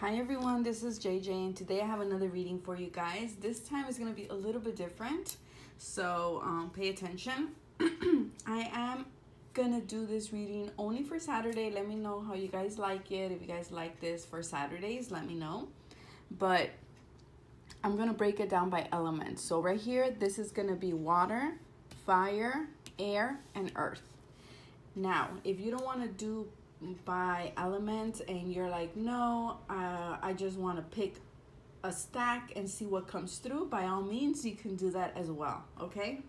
Hi everyone, this is JJ and today I have another reading for you guys. This time is going to be a little bit different, so pay attention. I am going to do this reading only for Saturday. Let me know how you guys like it. If you guys like this for Saturdays, let me know. But I'm going to break it down by elements. So right here, this is going to be water, fire, air, and earth. Now, if you don't want to do by elements and you're like, no, I just want to pick a stack and see what comes through, by all means you can do that as well. Okay,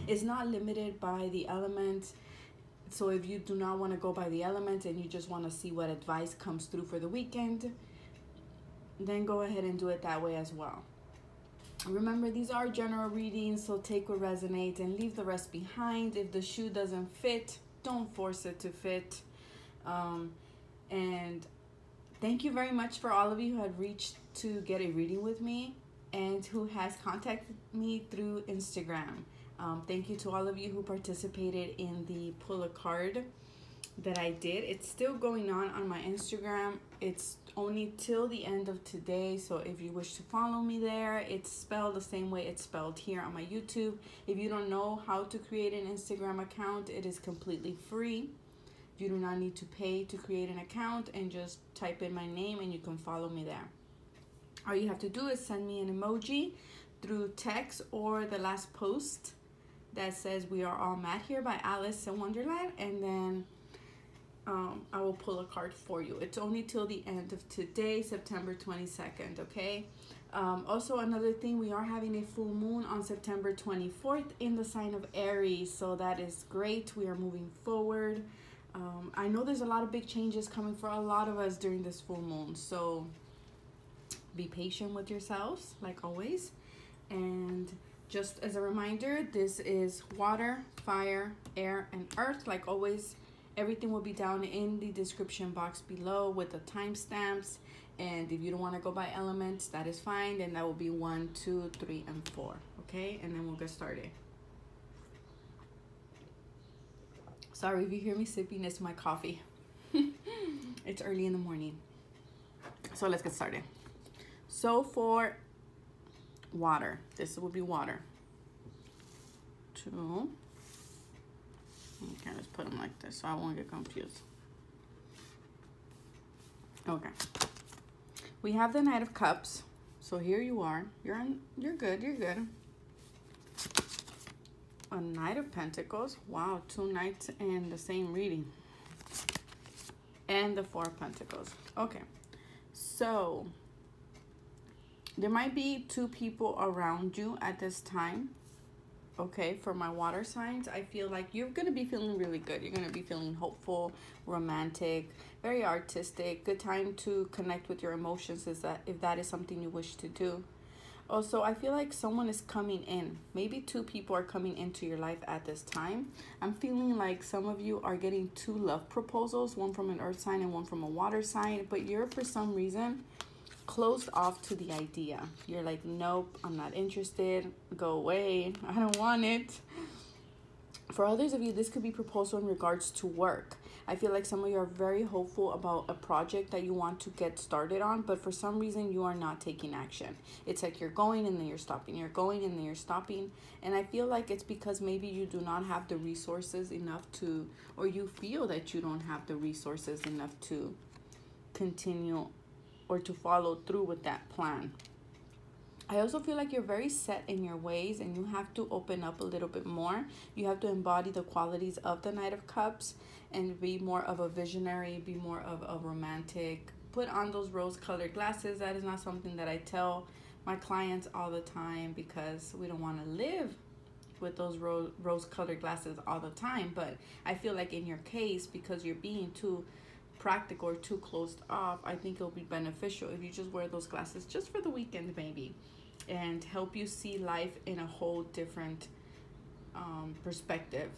it's not limited by the elements. So if you do not want to go by the elements and you just want to see what advice comes through for the weekend, then go ahead and do it that way as well. Remember, these are general readings, so take what resonates and leave the rest behind. If the shoe doesn't fit, don't force it to fit. And thank you very much for all of you who have reached to get a reading with me and who has contacted me through Instagram. Thank you to all of you who participated in the pull a card that I did. It's still going on my Instagram. It's only till the end of today, so if you wish to follow me there, it's spelled the same way it's spelled here on my YouTube. If you don't know how to create an Instagram account, it is completely free. You do not need to pay to create an account, and just type in my name and you can follow me there. All you have to do is send me an emoji through text or the last post that says "We Are All Mad Here" by Alice in Wonderland, and then I will pull a card for you. It's only till the end of today, September 22nd, okay? Also, another thing, we are having a full moon on September 24th in the sign of Aries, so that is great. We are moving forward. I know there's a lot of big changes coming for a lot of us during this full moon, so be patient with yourselves, like always. And just as a reminder, this is water, fire, air, and earth. Like always, everything will be down in the description box below with the timestamps. And if you don't want to go by elements, that is fine. Then that will be 1, 2, 3, and 4. Okay, and then we'll get started. Sorry if you hear me sipping, it's my coffee. It's early in the morning. So let's get started. So for water, this will be water. 2. Okay, let's put them like this so I won't get confused. Okay. We have the Knight of Cups. So here you are. You're good. You're good. A Knight of Pentacles. Wow, 2 knights in the same reading. And the 4 of Pentacles. Okay. So there might be 2 people around you at this time. Okay, for my water signs, I feel like you're going to be feeling really good. You're going to be feeling hopeful, romantic, very artistic. Good time to connect with your emotions, if that is something you wish to do. Also, I feel like someone is coming in. Maybe 2 people are coming into your life at this time. I'm feeling like some of you are getting 2 love proposals, one from an earth sign and one from a water sign, but you're for some reason closed off to the idea. You're like, nope, I'm not interested. Go away. I don't want it. For others of you, this could be proposal in regards to work. I feel like some of you are very hopeful about a project that you want to get started on, but for some reason you are not taking action. It's like you're going and then you're stopping. You're going and then you're stopping. And I feel like it's because maybe you do not have the resources enough to, or you feel that you don't have the resources enough to continue or to follow through with that plan. I also feel like you're very set in your ways and you have to open up a little bit more. You have to embody the qualities of the Knight of Cups and be more of a visionary, be more of a romantic. Put on those rose-colored glasses. That is not something that I tell my clients all the time because we don't want to live with those rose-colored glasses all the time. But I feel like in your case, because you're being too practical or too closed off, I think it'll be beneficial if you just wear those glasses just for the weekend maybe, and help you see life in a whole different perspective,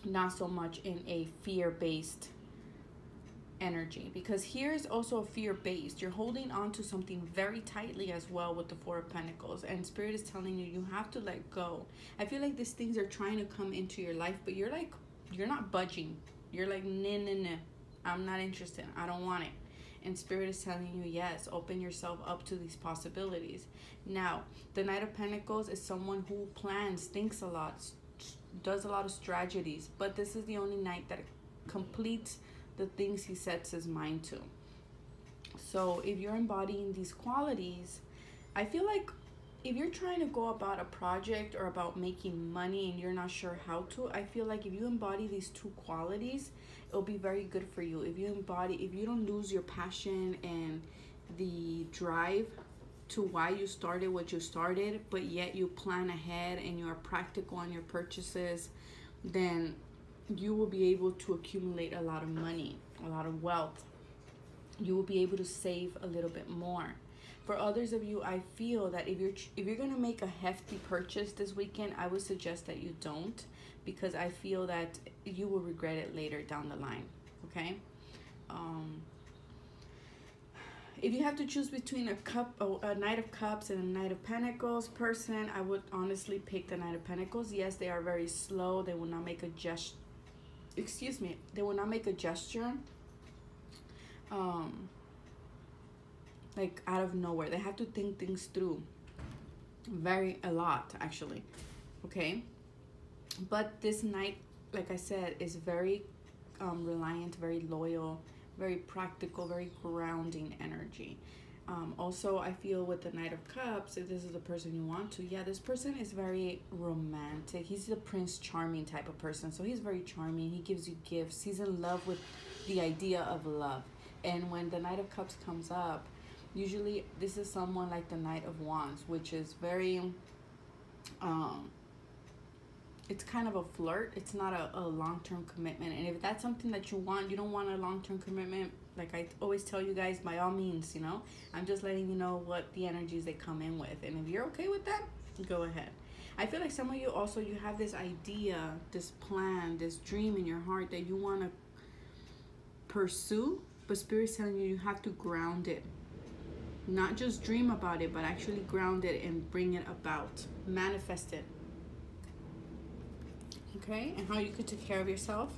not so much in a fear-based energy, because here is also a fear-based. You're holding on to something very tightly as well with the 4 of Pentacles, and Spirit is telling you you have to let go. I feel like these things are trying to come into your life, but you're not budging. You're like, no, I'm not interested. I don't want it. And Spirit is telling you, yes, open yourself up to these possibilities. Now, the Knight of Pentacles is someone who plans, thinks a lot, does a lot of strategies. But this is the only Knight that completes the things he sets his mind to. So if you're embodying these qualities, I feel like if you're trying to go about a project or about making money and you're not sure how to, I feel like if you embody these two qualities, it'll be very good for you. If you don't lose your passion and the drive to why you started what you started, but yet you plan ahead and you're practical on your purchases, then you will be able to accumulate a lot of money, a lot of wealth. You will be able to save a little bit more. For others of you, I feel that if you're going to make a hefty purchase this weekend, I would suggest that you don't, because I feel that you will regret it later down the line, okay? If you have to choose between a Knight of Cups and a Knight of Pentacles person, I would honestly pick the Knight of Pentacles. Yes, they are very slow. They will not make a gesture. Excuse me. They will not make a gesture. Like out of nowhere. They have to think things through a lot actually, okay? But this Knight, like I said, is very reliant, very loyal, very practical, very grounding energy. Also, I feel with the Knight of Cups, if this is the person you want to, yeah, this person is very romantic. He's the Prince Charming type of person, so he's very charming. He gives you gifts. He's in love with the idea of love. And when the Knight of Cups comes up, usually this is someone like the Knight of Wands, which is very, it's kind of a flirt. It's not a long-term commitment. And if that's something that you want, you don't want a long-term commitment, like I always tell you guys, by all means, you know, I'm just letting you know what the energies they come in with. And if you're okay with that, go ahead. I feel like some of you also, you have this idea, this plan, this dream in your heart that you want to pursue, but Spirit's telling you have to ground it. Not just dream about it, but actually ground it and bring it about. Manifest it. Okay? And how you could take care of yourself?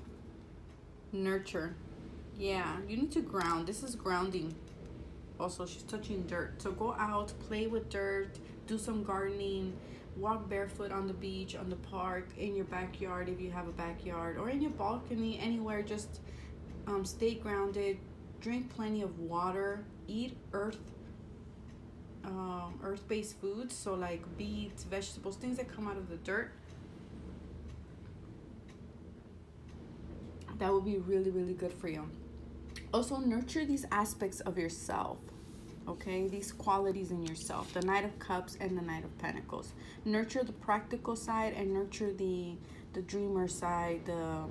Nurture. Yeah, you need to ground. This is grounding. Also, she's touching dirt. So go out, play with dirt, do some gardening, walk barefoot on the beach, on the park, in your backyard if you have a backyard, or in your balcony, anywhere. Just stay grounded, drink plenty of water, eat earth-based foods, so like beets, vegetables, things that come out of the dirt. That would be really, really good for you. Also, nurture these aspects of yourself, okay? These qualities in yourself, the Knight of Cups and the Knight of Pentacles. Nurture the practical side and nurture the dreamer side, the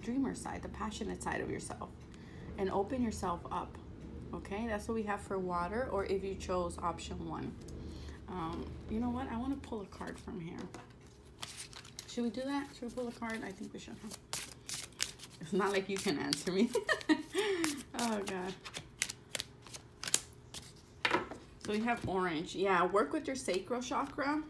dreamer side, the passionate side of yourself, and open yourself up, okay? That's what we have for water, or if you chose option 1. You know what? I want to pull a card from here. Should we do that? Should we pull a card? I think we should. It's not like you can answer me. Oh, God. So we have orange. Yeah, work with your sacral chakra.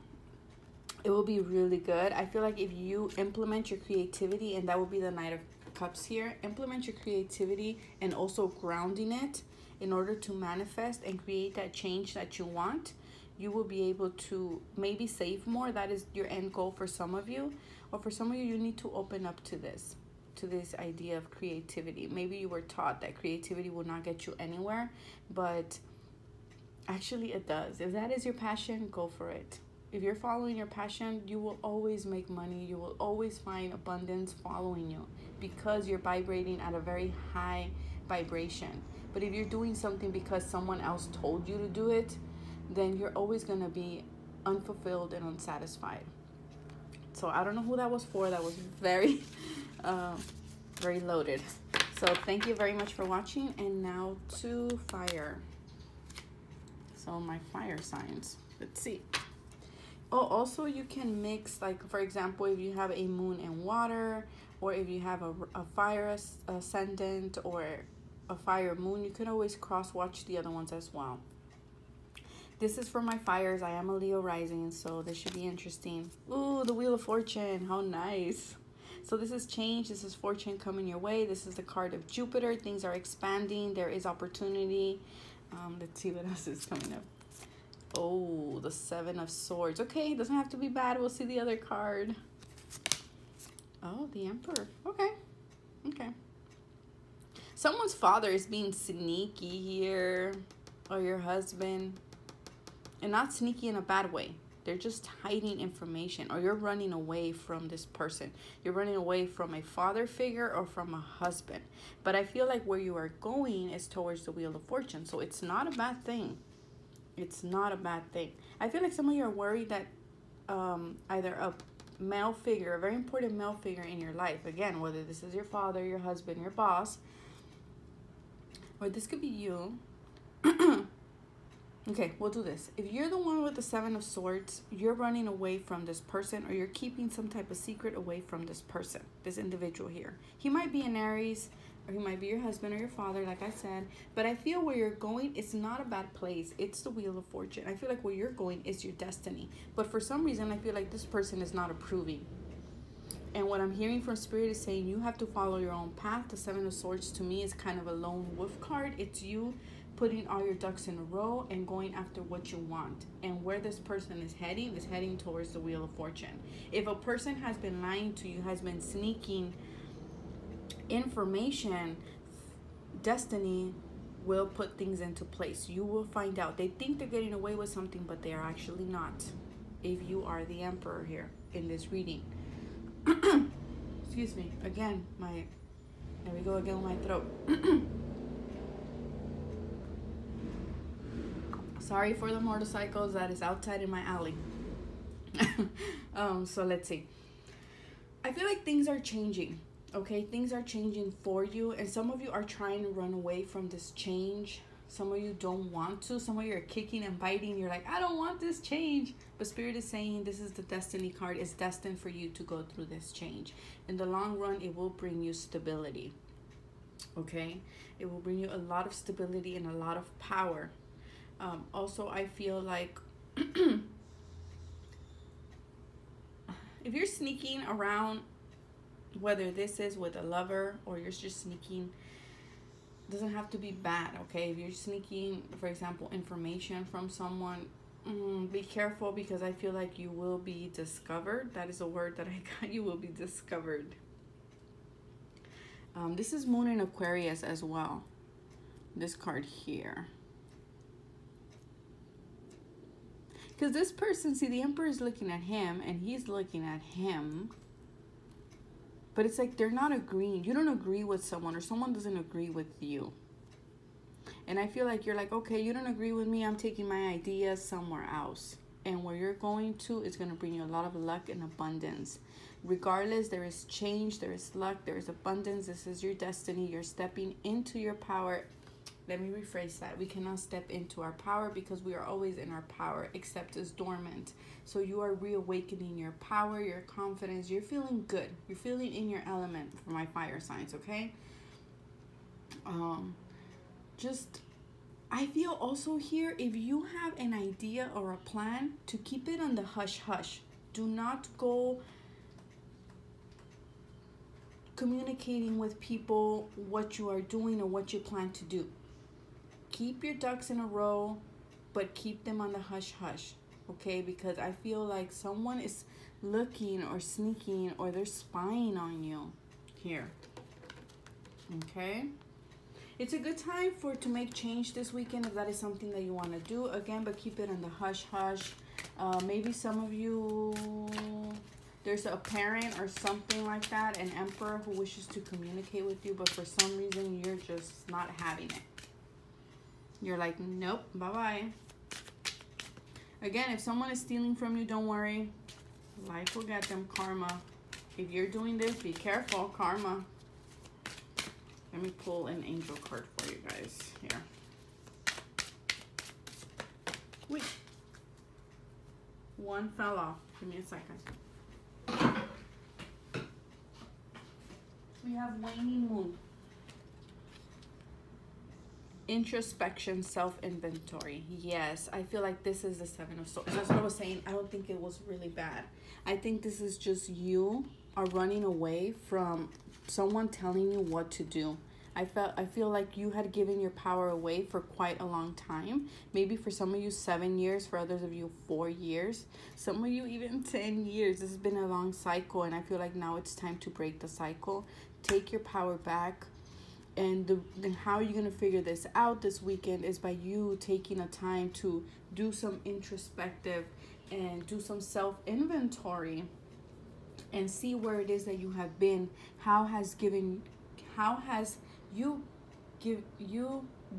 It will be really good. I feel like if you implement your creativity, and that will be the Knight of Cups here, implement your creativity and also grounding it in order to manifest and create that change that you want, you will be able to maybe save more. That is your end goal for some of you. Or for some of you, you need to open up to this idea of creativity. Maybe you were taught that creativity will not get you anywhere, but actually it does. If that is your passion, go for it. If you're following your passion, you will always make money. You will always find abundance following you because you're vibrating at a very high vibration. But if you're doing something because someone else told you to do it, then you're always going to be unfulfilled and unsatisfied. So I don't know who that was for. That was very, very loaded. So thank you very much for watching. And now to fire. So my fire signs. Let's see. Oh, also you can mix, like, for example, if you have a moon and water, or if you have a fire ascendant or a fire moon, you can always cross-watch the other ones as well. This is for my fires. I am a Leo rising, so this should be interesting. Ooh, the Wheel of Fortune. How nice. So this is change. This is fortune coming your way. This is the card of Jupiter. Things are expanding. There is opportunity. Let's see what else is coming up. Oh, the Seven of Swords. Okay, it doesn't have to be bad. We'll see the other card. Oh, the Emperor. Okay. Okay. Someone's father is being sneaky here. Or your husband. And not sneaky in a bad way. They're just hiding information. Or you're running away from this person. You're running away from a father figure or from a husband. But I feel like where you are going is towards the Wheel of Fortune. So it's not a bad thing. It's not a bad thing. I feel like some of you are worried that either a male figure, a very important male figure in your life, again, whether this is your father, your husband, your boss, or this could be you. Okay, we'll do this. If you're the one with the Seven of Swords, you're running away from this person, or you're keeping some type of secret away from this person, this individual here. He might be an Aries, or he might be your husband or your father, like I said. But I feel where you're going, it's not a bad place. It's the Wheel of Fortune. I feel like where you're going is your destiny. But for some reason, I feel like this person is not approving. And what I'm hearing from Spirit is saying you have to follow your own path. The Seven of Swords to me is kind of a lone wolf card. It's you putting all your ducks in a row and going after what you want. And where this person is heading towards the Wheel of Fortune. If a person has been lying to you, has been sneaking information, destiny will put things into place. You will find out. They think they're getting away with something, but they are actually not. If you are the Emperor here in this reading. Excuse me. Again, there we go again with my throat. Sorry for the motorcycles that is outside in my alley. So let's see. I feel like things are changing. Okay, things are changing for you. And some of you are trying to run away from this change. Some of you don't want to. Some of you are kicking and biting. You're like, I don't want this change. But Spirit is saying this is the destiny card. It's destined for you to go through this change. In the long run, it will bring you stability. Okay, it will bring you a lot of stability and a lot of power. Also, I feel like if you're sneaking around, whether this is with a lover or you're just sneaking, doesn't have to be bad. Okay, if you're sneaking, for example, information from someone, be careful, because I feel like you will be discovered. That is a word that I got. You will be discovered. This is Moon in Aquarius as well. This card here. Because this person, see, the Emperor is looking at him and he's looking at him. But it's like they're not agreeing. You don't agree with someone, or someone doesn't agree with you. And I feel like you're like, okay, you don't agree with me. I'm taking my ideas somewhere else. And where you're going to is going to bring you a lot of luck and abundance. Regardless, there is change, there is luck, there is abundance. This is your destiny. You're stepping into your power. Let me rephrase that. We cannot step into our power because we are always in our power, except as dormant. So you are reawakening your power, your confidence. You're feeling good. You're feeling in your element for my fire signs, okay? I feel also here, if you have an idea or a plan, to keep it on the hush-hush. Do not go communicating with people what you are doing or what you plan to do. Keep your ducks in a row, but keep them on the hush-hush, okay? Because I feel like someone is looking or sneaking, or they're spying on you here, okay? It's a good time to make change this weekend if that is something that you want to do. Again, but keep it on the hush-hush. Maybe some of you, there's a parent or something like that, an Emperor who wishes to communicate with you, but for some reason you're just not having it. You're like, nope, bye-bye. Again, if someone is stealing from you, don't worry. Life will get them, karma. If you're doing this, be careful, karma. Let me pull an angel card for you guys here. Wait. One fell off. Give me a second. We have waning moon. Introspection, self-inventory. Yes, I feel like this is the Seven of Swords. That's what I was saying. I don't think it was really bad. I think this is just you are running away from someone telling you what to do. I feel like you had given your power away for quite a long time. Maybe for some of you 7 years, for others of you 4 years, some of you even 10 years. This has been a long cycle, and I feel like now it's time to break the cycle. Take your power back. And then how you're going to figure this out this weekend is by you taking a time to do some introspective and do some self-inventory and see where it is that you have been. How has you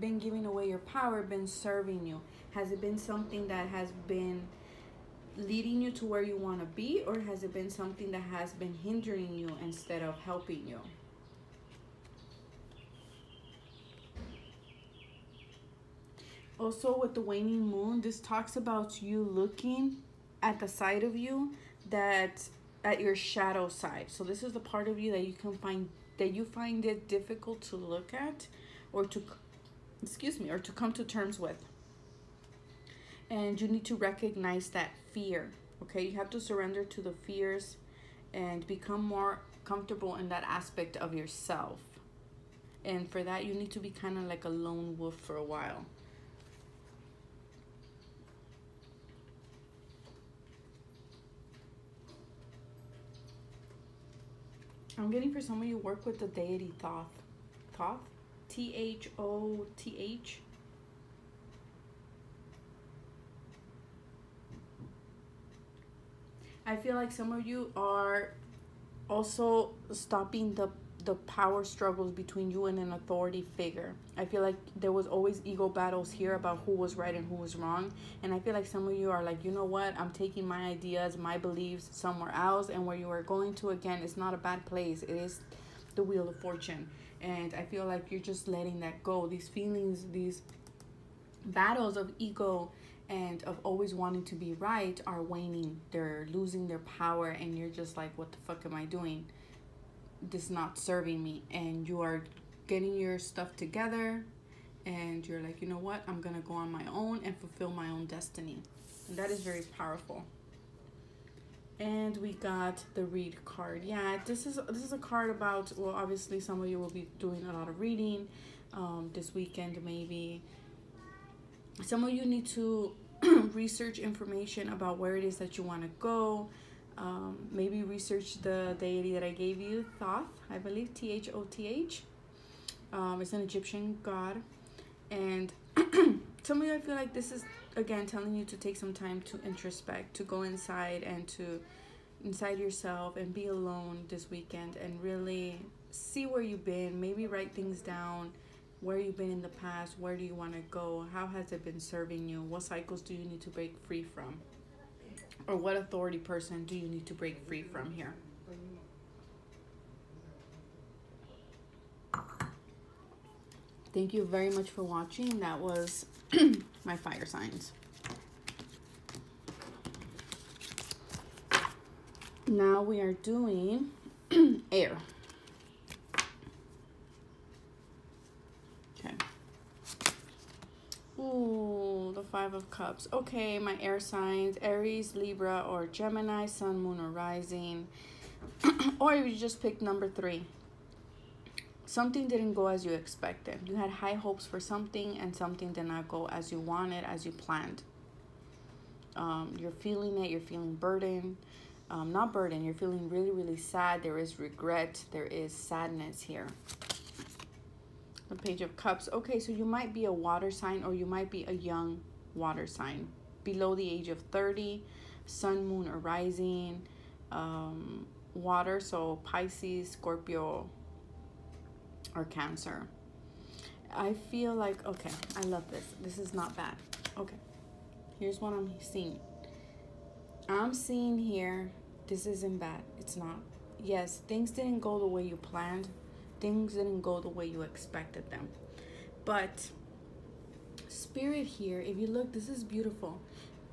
been giving away your power been serving you? Has it been something that has been leading you to where you want to be, or has it been something that has been hindering you instead of helping you? Also, with the waning moon, this talks about you looking at the side of you at your shadow side. So this is the part of you that you can find, that you find it difficult to look at, or to come to terms with. And you need to recognize that fear. Okay, you have to surrender to the fears and become more comfortable in that aspect of yourself. And for that, you need to be kind of like a lone wolf for a while. I'm getting, for some of you, work with the deity Thoth. Thoth? Thoth. I feel like some of you are also stopping the power struggles between you and an authority figure. I feel like there was always ego battles here about who was right and who was wrong. And I feel like some of you are like, you know what? I'm taking my ideas, my beliefs somewhere else. And where you are going to, again, it's not a bad place. It is the wheel of fortune. And I feel like you're just letting that go. These feelings, these battles of ego and of always wanting to be right are waning. They're losing their power. And you're just like, what the fuck am I doing? This is not serving me. And you are getting your stuff together, and you're like, you know what, I'm gonna go on my own and fulfill my own destiny. And that is very powerful. And we got the read card. Yeah, this is a card about, well, obviously some of you will be doing a lot of reading this weekend. Maybe some of you need to research information about where it is that you want to go. Maybe research the deity that I gave you, Thoth, I believe, Thoth. It's an Egyptian god. And some of you, I feel like this is, again, telling you to take some time to introspect, to go inside and to inside yourself and be alone this weekend and really see where you've been. Maybe write things down, where you've been in the past, where do you want to go, how has it been serving you, what cycles do you need to break free from? Or what authority person do you need to break free from here? Thank you very much for watching. That was my fire signs. Now we are doing air. Okay. Ooh, the 5 of Cups. Okay, my air signs, Aries, Libra, or Gemini, Sun, Moon, or Rising. Or you just picked number 3. Something didn't go as you expected. You had high hopes for something, and something did not go as you wanted, as you planned. You're feeling it. You're feeling burdened. Not burdened. You're feeling really, really sad. There is regret. There is sadness here. The Page of Cups. Okay, so you might be a water sign, or you might be a young water sign. Below the age of 30. Sun, Moon, or Rising. Water, so Pisces, Scorpio, or Cancer. I feel like, okay, I love this. This is not bad. Okay, here's what I'm seeing. I'm seeing here, this isn't bad. It's not. Yes, things didn't go the way you planned. Things didn't go the way you expected them. But Spirit here, if you look, this is beautiful.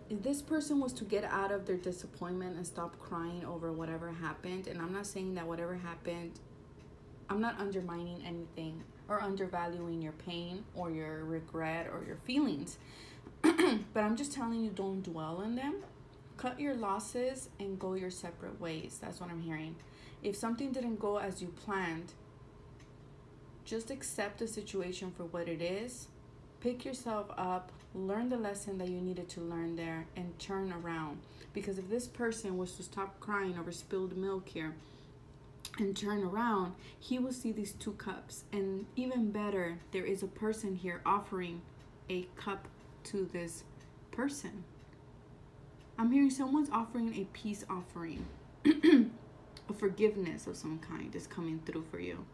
If this person was to get out of their disappointment and stop crying over whatever happened, and I'm not saying that whatever happened, I'm not undermining anything or undervaluing your pain or your regret or your feelings. But I'm just telling you, don't dwell on them. Cut your losses and go your separate ways. That's what I'm hearing. If something didn't go as you planned, just accept the situation for what it is. Pick yourself up, learn the lesson that you needed to learn there, and turn around. Because if this person was to stop crying over spilled milk here and turn around, he will see these 2 cups. And even better, there is a person here offering a cup to this person. I'm hearing someone's offering a peace offering. A forgiveness of some kind is coming through for you.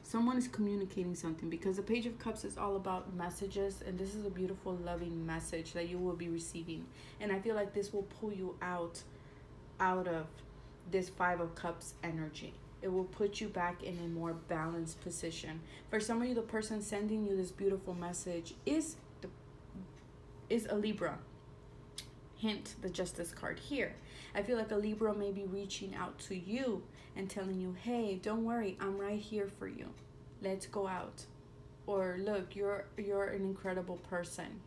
Someone is communicating something, because the Page of Cups is all about messages, and this is a beautiful, loving message that you will be receiving. And I feel like this will pull you out of this 5 of Cups energy. It will put you back in a more balanced position. For some of you, the person sending you this beautiful message is a Libra. Hint, the Justice card here. I feel like a Libra may be reaching out to you and telling you, hey, don't worry, I'm right here for you. Let's go out. Or look, you're an incredible person.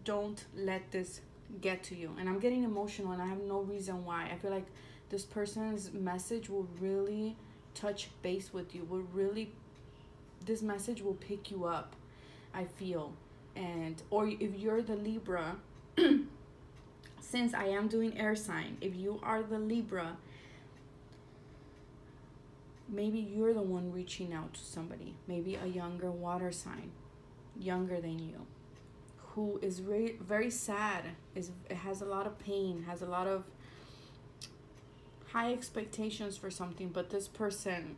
Don't let this get to you. And I'm getting emotional, and I have no reason why. I feel like this person's message will really touch base with you. This message will pick you up, I feel. Or if you're the Libra, since I am doing air sign, if you are the Libra, maybe you're the one reaching out to somebody, maybe a younger water sign, younger than you, who is very, very sad, has a lot of pain, has a lot of high expectations for something, but this person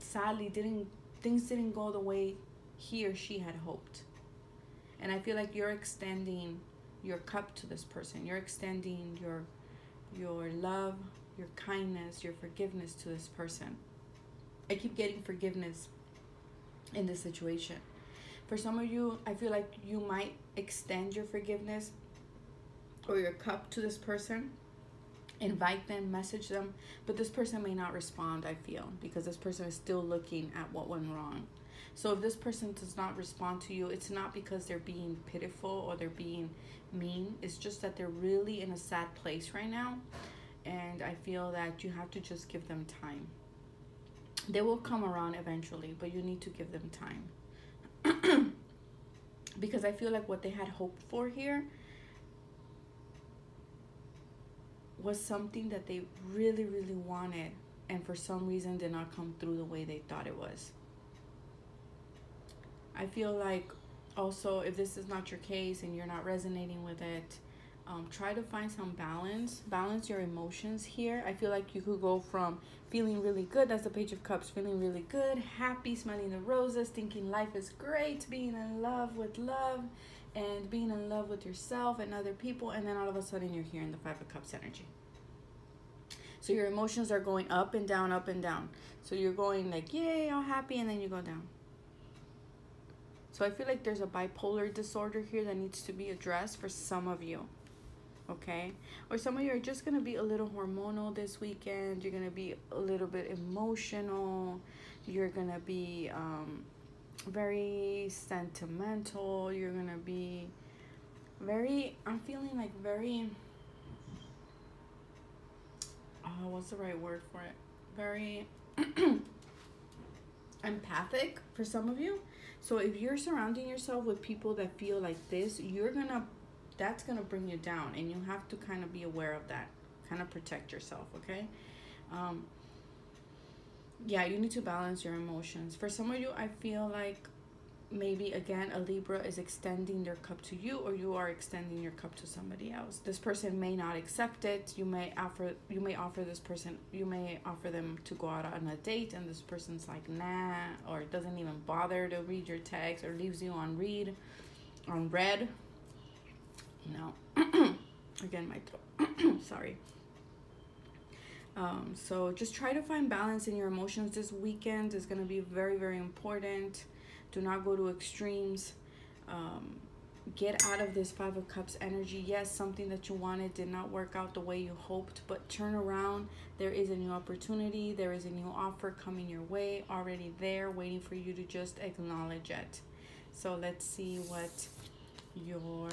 sadly things didn't go the way he or she had hoped. And I feel like you're extending your cup to this person. You're extending your love, your kindness, your forgiveness to this person. I keep getting forgiveness in this situation. For some of you, I feel like you might extend your forgiveness or your cup to this person, invite them, message them, but this person may not respond, I feel, because this person is still looking at what went wrong. So if this person does not respond to you, it's not because they're being pitiful or they're being mean. It's just that they're really in a sad place right now. And I feel that you have to just give them time. They will come around eventually, but you need to give them time. Because I feel like what they had hoped for here was something that they really, really wanted, and for some reason did not come through the way they thought it was. I feel like also, if this is not your case and you're not resonating with it, try to find some balance. Balance your emotions here. I feel like you could go from feeling really good, that's the Page of Cups, feeling really good, happy, smelling the roses, thinking life is great, being in love with love, and being in love with yourself and other people, and then all of a sudden you're here in the 5 of Cups energy. So your emotions are going up and down, up and down. So you're going like, yay, all happy, and then you go down. So I feel like there's a bipolar disorder here that needs to be addressed for some of you, okay? Or some of you are just going to be a little hormonal this weekend. You're going to be a little bit emotional. You're going to be very sentimental. You're going to be very, I'm feeling like very, what's the right word for it? Very empathic for some of you. So if you're surrounding yourself with people that feel like this, that's gonna bring you down, and you have to kind of be aware of that, kind of protect yourself, okay? Yeah, you need to balance your emotions. For some of you, I feel like maybe again a Libra is extending their cup to you, or you are extending your cup to somebody else. This person may not accept it. You may offer them to go out on a date, and this person's like, nah, or doesn't even bother to read your text, or leaves you on read. No. Again, my throat. Sorry. So just try to find balance in your emotions this weekend. Is going to be very, very important. Do not go to extremes. Get out of this 5 of Cups energy. Yes, something that you wanted did not work out the way you hoped, but turn around. There is a new opportunity. There is a new offer coming your way, already there, waiting for you to just acknowledge it. So let's see what your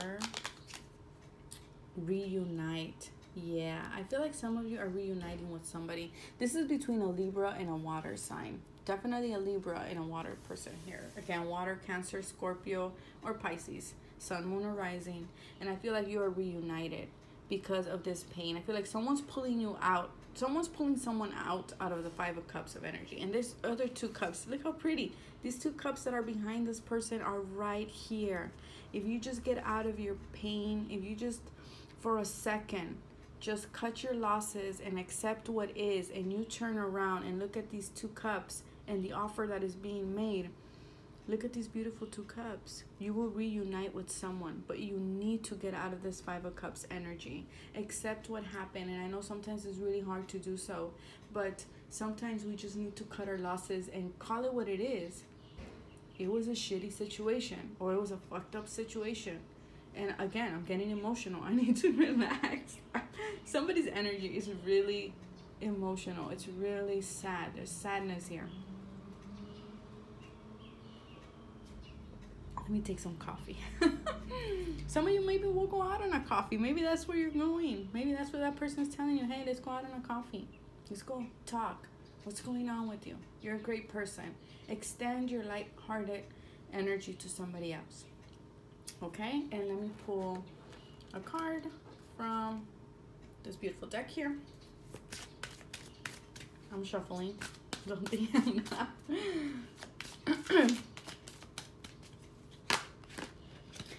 reunite Yeah, I feel like some of you are reuniting with somebody. This is between a Libra and a water sign. Definitely a Libra and a water person here. Again, water, Cancer, Scorpio, or Pisces. Sun, moon, or rising. And I feel like you are reunited because of this pain. I feel like someone's pulling you out. Someone's pulling someone out of the Five of Cups of energy. And there's other two cups. Look how pretty. These two cups that are behind this person are right here. If you just get out of your pain, if you just, for a second, just cut your losses and accept what is, and you turn around and look at these two cups and the offer that is being made. Look at these beautiful two cups. You will reunite with someone, but you need to get out of this Five of Cups energy. Accept what happened. And I know sometimes it's really hard to do so, but sometimes we just need to cut our losses and call it what it is. It was a shitty situation, or it was a fucked up situation. And again, I'm getting emotional. I need to relax. Somebody's energy is really emotional. It's really sad. There's sadness here. Let me take some coffee. Some of you maybe will go out on a coffee. Maybe that's where you're going. Maybe that's what that person is telling you. Hey, let's go out on a coffee. Let's go talk. What's going on with you? You're a great person. Extend your light-hearted energy to somebody else. Okay? And let me pull a card from this beautiful deck here. I'm shuffling. Don't think I'm not.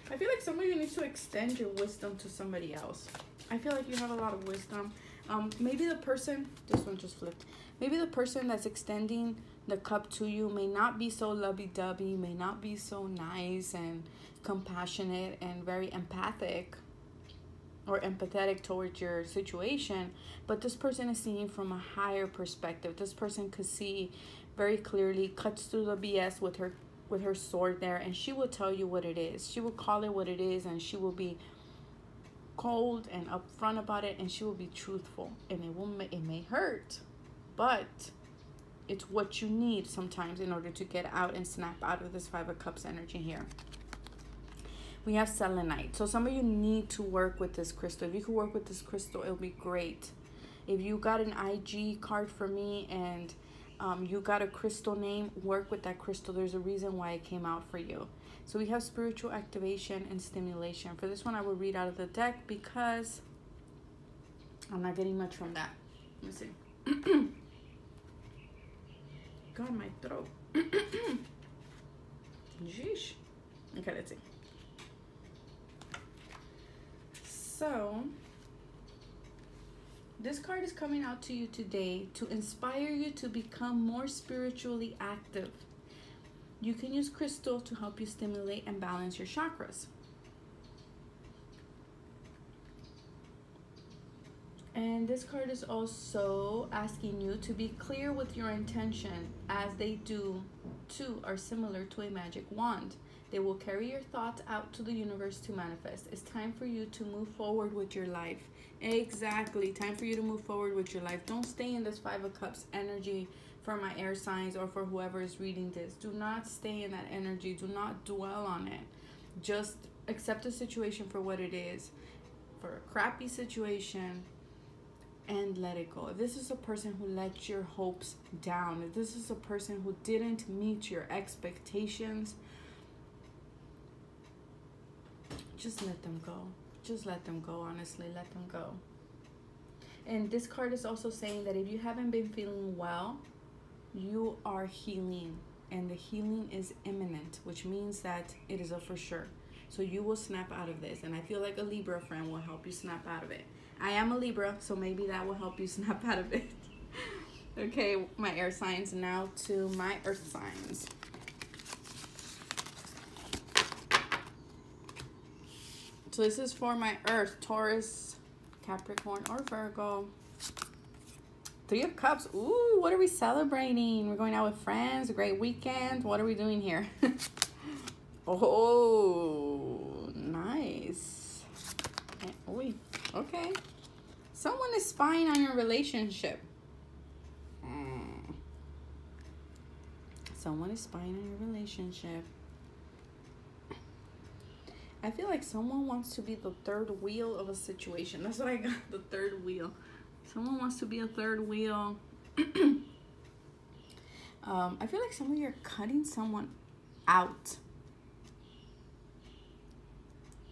I feel like some of you need to extend your wisdom to somebody else. I feel like you have a lot of wisdom. Maybe the person, this one just flipped. Maybe the person that's extending the cup to you may not be so lovey-dovey, may not be so nice and compassionate and very empathic or empathetic towards your situation, but this person is seeing from a higher perspective. This person could see very clearly, cuts through the BS with her sword there, and she will tell you what it is. She will call it what it is, and she will be cold and upfront about it, and she will be truthful. And it may hurt, but it's what you need sometimes in order to get out and snap out of this Five of Cups energy here. We have selenite. So some of you need to work with this crystal. If you could work with this crystal, it'll be great. If you got an IG card from me and you got a crystal name, work with that crystal. There's a reason why it came out for you. So we have spiritual activation and stimulation. For this one, I will read out of the deck because I'm not getting much from that. Let me see. God, my throat. Jeez. Okay, let's see. So, this card is coming out to you today to inspire you to become more spiritually active. You can use crystal to help you stimulate and balance your chakras. And this card is also asking you to be clear with your intention, as they do too are similar to a magic wand. They will carry your thoughts out to the universe to manifest. It's time for you to move forward with your life. Exactly. Time for you to move forward with your life. Don't stay in this Five of Cups energy for my air signs or for whoever is reading this. Do not stay in that energy. Do not dwell on it. Just accept the situation for what it is. For a crappy situation, and let it go. If this is a person who let your hopes down, if this is a person who didn't meet your expectations, just let them go. Just let them go, honestly. Let them go. And this card is also saying that if you haven't been feeling well, you are healing. And the healing is imminent, which means that it is a for sure. So you will snap out of this. And I feel like a Libra friend will help you snap out of it. I am a Libra, so maybe that will help you snap out of it. Okay, my air signs. Now to my earth signs. So this is for my earth, Taurus, Capricorn, or Virgo. Three of Cups. Ooh, what are we celebrating? We're going out with friends, a great weekend. What are we doing here? Oh, nice. Oh, okay. Someone is spying on your relationship. Someone is spying on your relationship. I feel like someone wants to be the third wheel of a situation. That's what I got, the third wheel. Someone wants to be a third wheel. I feel like some of you are cutting someone out.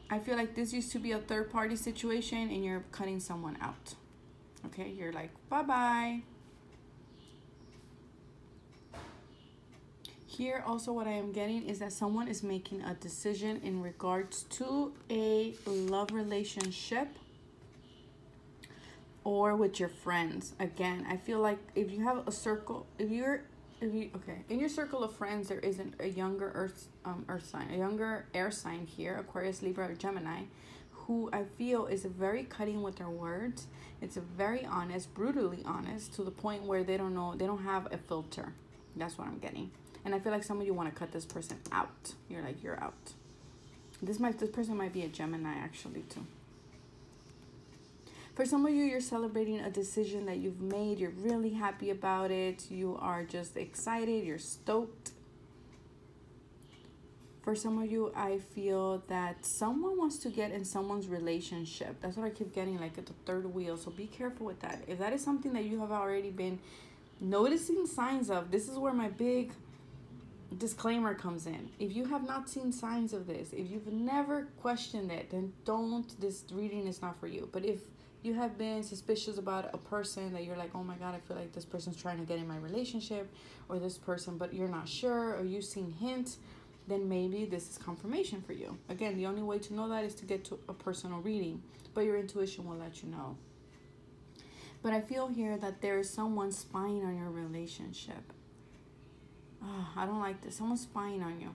I feel like this used to be a third party situation and you're cutting someone out. Okay, you're like, bye-bye. Here also what I am getting is that someone is making a decision in regards to a love relationship or with your friends. Again, I feel like if you have a circle, in your circle of friends, there isn't a younger earth sign, a younger air sign here, Aquarius, Libra, or Gemini, who I feel is very cutting with their words. It's a very honest, brutally honest, to the point where they don't have a filter. That's what I'm getting. And I feel like some of you want to cut this person out. You're like, you're out. This person might be a Gemini actually too. For some of you, you're celebrating a decision that you've made. You're really happy about it. You are just excited. You're stoked. For some of you, I feel that someone wants to get in someone's relationship. That's what I keep getting, like at the third wheel. So be careful with that. If that is something that you have already been noticing signs of, this is where my big disclaimer comes in. If you have not seen signs of this, if you've never questioned it, then this reading is not for you. But if you have been suspicious about a person that you're like, oh my God, I feel like this person's trying to get in my relationship, or this person, but you're not sure, or you've seen hints, then maybe this is confirmation for you. Again, the only way to know that is to get to a personal reading, but your intuition will let you know. But I feel here that there is someone spying on your relationship. Oh, I don't like this. Someone's spying on you.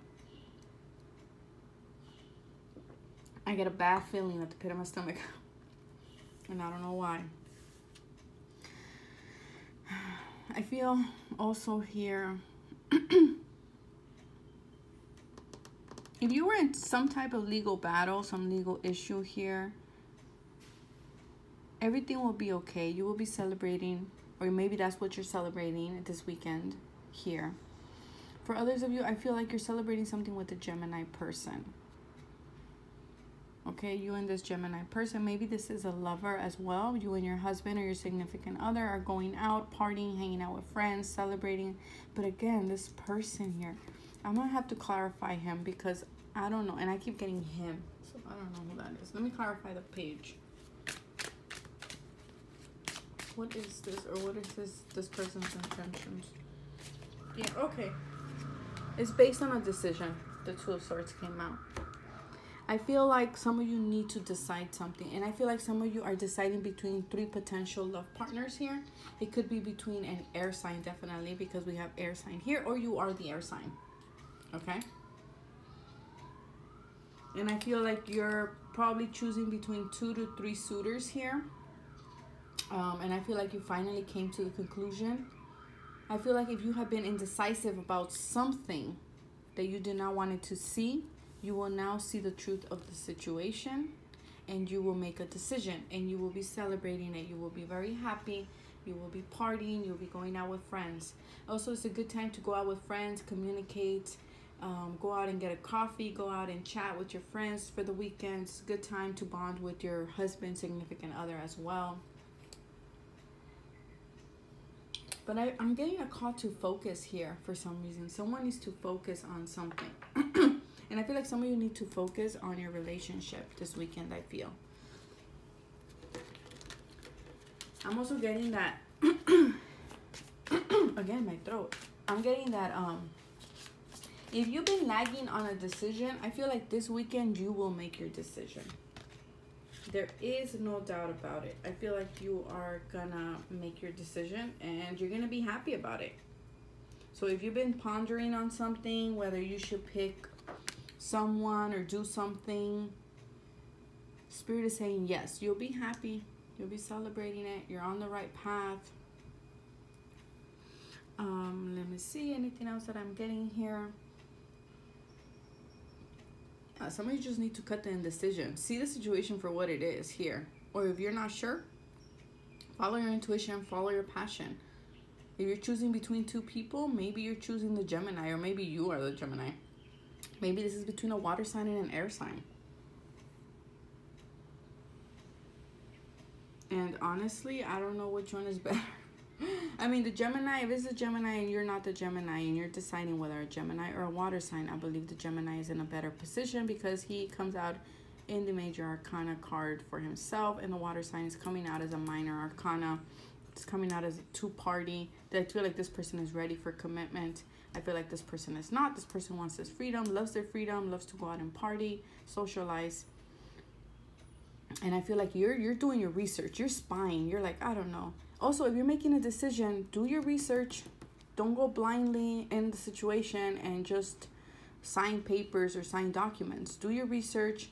I get a bad feeling at the pit of my stomach. And I don't know why. I feel also here, if you were in some type of legal battle, some legal issue here, everything will be okay. You will be celebrating, or maybe that's what you're celebrating this weekend here. For others of you, I feel like you're celebrating something with a Gemini person. Okay, you and this Gemini person, maybe this is a lover as well. You and your husband or your significant other are going out, partying, hanging out with friends, celebrating. But again, this person here, I'm going to have to clarify him because I don't know. And I keep getting him. So I don't know who that is. Let me clarify the page. What is this, or what is this person's intentions? Yeah, okay. It's based on a decision. The Two of Swords came out. I feel like some of you need to decide something. And I feel like some of you are deciding between 3 potential love partners here. It could be between an air sign, definitely, because we have air sign here, or you are the air sign. Okay? And I feel like you're probably choosing between 2 to 3 suitors here. And I feel like you finally came to the conclusion. I feel like if you have been indecisive about something that you did not want it to see, you will now see the truth of the situation, and you will make a decision, and you will be celebrating it. You will be very happy. You will be partying. You'll be going out with friends. Also, it's a good time to go out with friends, communicate, go out and get a coffee, go out and chat with your friends for the weekend. It's a good time to bond with your husband, significant other as well. But I'm getting a call to focus here for some reason. Someone needs to focus on something. And I feel like some of you need to focus on your relationship this weekend, I feel. I'm also getting that, again, my throat. I'm getting that, if you've been lagging on a decision, I feel like this weekend you will make your decision. There is no doubt about it. I feel like you are gonna make your decision and you're gonna be happy about it. So if you've been pondering on something, whether you should pick someone or do something, Spirit is saying yes. You'll be happy. You'll be celebrating it. You're on the right path. Let me see anything else that I'm getting here. Some of you just need to cut the indecision. See the situation for what it is here. Or if you're not sure, follow your intuition, follow your passion. If you're choosing between 2 people, maybe you're choosing the Gemini, or maybe you are the Gemini. Maybe this is between a water sign and an air sign. And honestly, I don't know which one is better. I mean, the Gemini, if it's a Gemini and you're not the Gemini and you're deciding whether a Gemini or a water sign, I believe the Gemini is in a better position because he comes out in the major arcana card for himself, and the water sign is coming out as a minor arcana. It's coming out as a two-party. I feel like this person is ready for commitment. I feel like this person is not. This person wants this freedom, loves their freedom, loves to go out and party, socialize. And I feel like you're doing your research. You're spying. You're like, I don't know. Also, if you're making a decision, do your research. Don't go blindly in the situation and just sign papers or sign documents. Do your research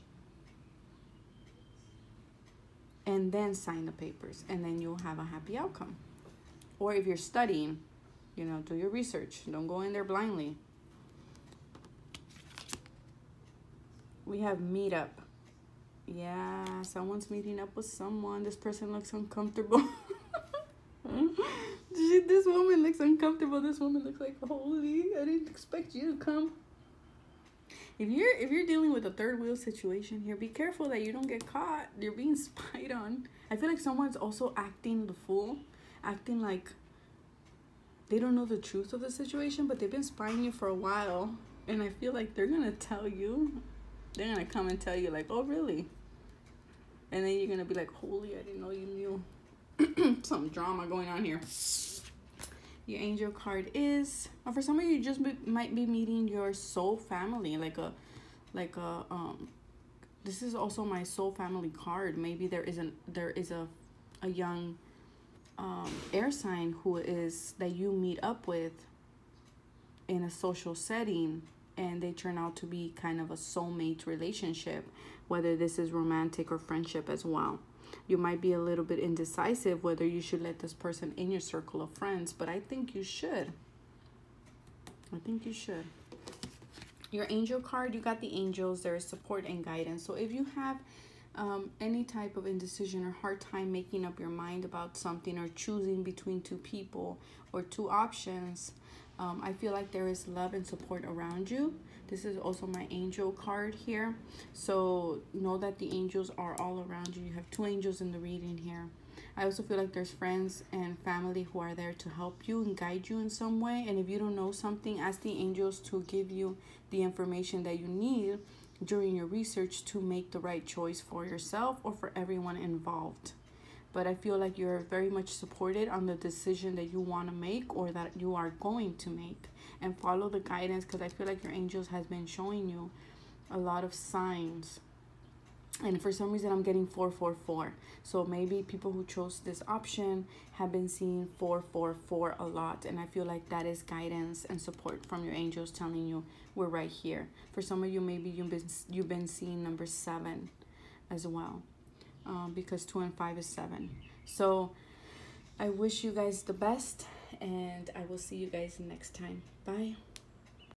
and then sign the papers, and then you'll have a happy outcome. Or if you're studying, you know, do your research. Don't go in there blindly. We have meetup. Yeah, someone's meeting up with someone. This person looks uncomfortable. This woman looks uncomfortable. This woman looks like, holy, I didn't expect you to come. If you're dealing with a third wheel situation here, be careful that you don't get caught. You're being spied on. I feel like someone's also acting the fool, acting like they don't know the truth of the situation, but they've been spying you for a while. And I feel like they're gonna tell you. They're gonna come and tell you like, oh really? And then you're gonna be like, holy, I didn't know you knew. Some drama going on here. Your angel card is, for some of you, just might be meeting your soul family, this is also my soul family card. Maybe there is a young air sign that you meet up with in a social setting, and they turn out to be kind of a soulmate relationship, whether this is romantic or friendship as well. You might be a little bit indecisive whether you should let this person in your circle of friends, but I think you should. I think you should. Your angel card, you got the angels. There is support and guidance. So if you have any type of indecision or hard time making up your mind about something, or choosing between two people or two options, I feel like there is love and support around you. This is also my angel card here. So know that the angels are all around you. You have two angels in the reading here. I also feel like there's friends and family who are there to help you and guide you in some way. And if you don't know something, ask the angels to give you the information that you need during your research to make the right choice for yourself or for everyone involved. But I feel like you're very much supported on the decision that you want to make or that you are going to make. And follow the guidance, because I feel like your angels has been showing you a lot of signs. And for some reason, I'm getting 444. So maybe people who chose this option have been seeing 444 a lot. And I feel like that is guidance and support from your angels telling you we're right here. For some of you, maybe you've been seeing number 7 as well. Because 2 and 5 is 7. So I wish you guys the best, and I will see you guys next time. Bye.